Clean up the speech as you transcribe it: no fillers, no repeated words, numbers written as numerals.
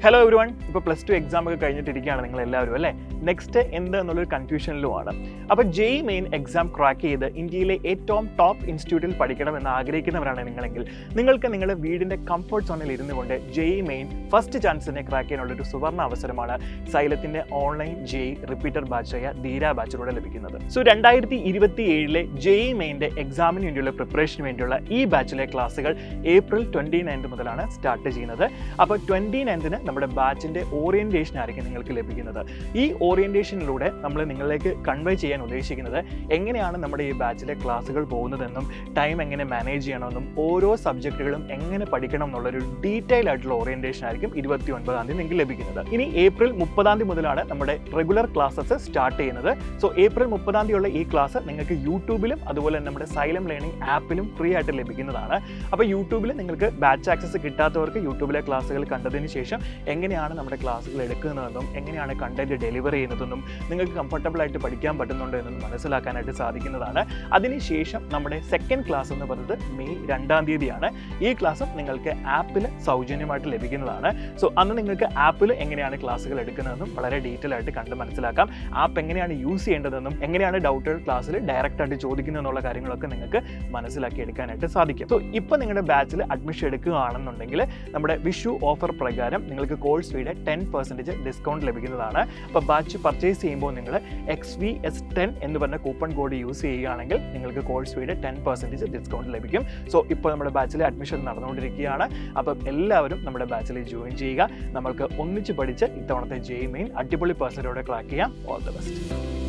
Hello every one. ഇപ്പോൾ +2 exam ഒക്കെ കഴിഞ്ഞിട്ടിരിക്കുകയാണ് നിങ്ങൾ എല്ലാവരും അല്ലേ? നെക്സ്റ്റ് എന്ത് എന്നുള്ളൊരു കൺഫ്യൂഷനിലുമാണ്. അപ്പോൾ JEE മെയിൻ എക്സാം ക്രാക്ക് ചെയ്ത് ഇന്ത്യയിലെ ഏറ്റവും ടോപ്പ് ഇൻസ്റ്റിറ്റ്യൂട്ടിൽ പഠിക്കണമെന്ന് ആഗ്രഹിക്കുന്നവരാണ് നിങ്ങളെങ്കിൽ നിങ്ങൾക്ക് നിങ്ങളുടെ വീടിൻ്റെ കംഫർട്ട് സോണിൽ ഇരുന്നു കൊണ്ട് JEE മെയിൻ ഫസ്റ്റ് ചാൻസിനെ ക്രാക്ക് ചെയ്യാനുള്ളൊരു സുവർണ്ണ അവസരമാണ് സൈലത്തിൻ്റെ ഓൺലൈൻ JEE റിപ്പീറ്റർ ബാച്ചായ ധീര ബാച്ചിലൂടെ ലഭിക്കുന്നത്. സോ 2027 JEE മെയിൻ്റെ എക്സാമിന് വേണ്ടിയുള്ള പ്രിപ്പറേഷന് വേണ്ടിയുള്ള ഈ ബാച്ചിലെ ക്ലാസ്സുകൾ ഏപ്രിൽ 29 മുതലാണ് സ്റ്റാർട്ട് ചെയ്യുന്നത്. അപ്പോൾ 29 നമ്മുടെ ബാച്ചിൻ്റെ ഓറിയൻറ്റേഷൻ ആയിരിക്കും നിങ്ങൾക്ക് ലഭിക്കുന്നത്. ഈ ഓറിയൻറ്റേഷനിലൂടെ നമ്മൾ നിങ്ങളിലേക്ക് കൺവേ ചെയ്യാൻ ഉദ്ദേശിക്കുന്നത് എങ്ങനെയാണ് നമ്മുടെ ഈ ബാച്ചിലെ ക്ലാസ്സുകൾ പോകുന്നതെന്നും ടൈം എങ്ങനെ മാനേജ് ചെയ്യണമെന്നും ഓരോ സബ്ജക്റ്റുകളും എങ്ങനെ പഠിക്കണം എന്നുള്ളൊരു ഡീറ്റെയിൽ ആയിട്ടുള്ള ഓറിയൻറ്റേഷൻ ആയിരിക്കും 29 നിങ്ങൾക്ക് ലഭിക്കുന്നത്. ഇനി ഏപ്രിൽ 30 മുതലാണ് നമ്മുടെ റെഗുലർ ക്ലാസ്സസ് സ്റ്റാർട്ട് ചെയ്യുന്നത്. സോ ഏപ്രിൽ 30 ഉള്ള ഈ ക്ലാസ് നിങ്ങൾക്ക് യൂട്യൂബിലും അതുപോലെ നമ്മുടെ സൈലം ലേണിംഗ് ആപ്പിലും ഫ്രീ ആയിട്ട് ലഭിക്കുന്നതാണ്. അപ്പോൾ യൂട്യൂബിൽ നിങ്ങൾക്ക് ബാച്ച് ആക്സസ് കിട്ടാത്തവർക്ക് യൂട്യൂബിലെ ക്ലാസ്സുകൾ കണ്ടതിന് ശേഷം എങ്ങനെയാണ് നമ്മുടെ ക്ലാസ്സുകൾ എടുക്കുന്നതെന്നും എങ്ങനെയാണ് കണ്ടന്റ് ഡെലിവർ ചെയ്യുന്നതെന്നും നിങ്ങൾക്ക് കംഫർട്ടബിൾ ആയിട്ട് പഠിക്കാൻ പറ്റുന്നുണ്ടോ എന്നും മനസ്സിലാക്കാനായിട്ട് സാധിക്കുന്നതാണ്. അതിനുശേഷം നമ്മുടെ സെക്കൻഡ് ക്ലാസ് എന്ന് പറയുന്നത് മെയ് 2 ഈ ക്ലാസ്സും നിങ്ങൾക്ക് ആപ്പിൽ സൗജന്യമായിട്ട് ലഭിക്കുന്നതാണ്. സോ അന്ന് നിങ്ങൾക്ക് ആപ്പിൽ എങ്ങനെയാണ് ക്ലാസ്സുകൾ എടുക്കുന്നതെന്നും വളരെ ഡീറ്റെയിൽ ആയിട്ട് കണ്ട് മനസ്സിലാക്കാം. ആപ്പ് എങ്ങനെയാണ് യൂസ് ചെയ്യേണ്ടതെന്നും എങ്ങനെയാണ് ഡൗട്ടുകൾ ക്ലാസ്സിൽ ഡയറക്റ്റ് ആയിട്ട് ചോദിക്കുന്നതെന്നുള്ള കാര്യങ്ങളൊക്കെ നിങ്ങൾക്ക് മനസ്സിലാക്കി എടുക്കാനായിട്ട് സാധിക്കും. സോ ഇപ്പോൾ നിങ്ങളുടെ ബാച്ചിൽ അഡ്മിഷൻ എടുക്കുകയാണെന്നുണ്ടെങ്കിൽ നമ്മുടെ വിഷു ഓഫർ പ്രകാരം നിങ്ങൾക്ക് കോഴ്സ് ഫീയുടെ 10% ഡിസ്കൗണ്ട് ലഭിക്കുന്നതാണ്. അപ്പോൾ ബാച്ച് പർച്ചേസ് ചെയ്യുമ്പോൾ നിങ്ങൾ XVS10 എന്ന് പറഞ്ഞ കൂപ്പൺ കോഡ് യൂസ് ചെയ്യുകയാണെങ്കിൽ നിങ്ങൾക്ക് കോഴ്സ് ഫീയുടെ 10% ഡിസ്കൗണ്ട് ലഭിക്കും. സോ ഇപ്പോൾ നമ്മുടെ ബാച്ചിലെ അഡ്മിഷൻ നടന്നുകൊണ്ടിരിക്കുകയാണ്. അപ്പം എല്ലാവരും നമ്മുടെ ബാച്ചിൽ ജോയിൻ ചെയ്യുക. നമ്മൾക്ക് ഒന്നിച്ച് പഠിച്ച് ഇത്തവണത്തെ JEE മെയിൻ അടിപൊളി പെർസെൻറ്റോടെ ക്രാക്ക് ചെയ്യാം. All the best.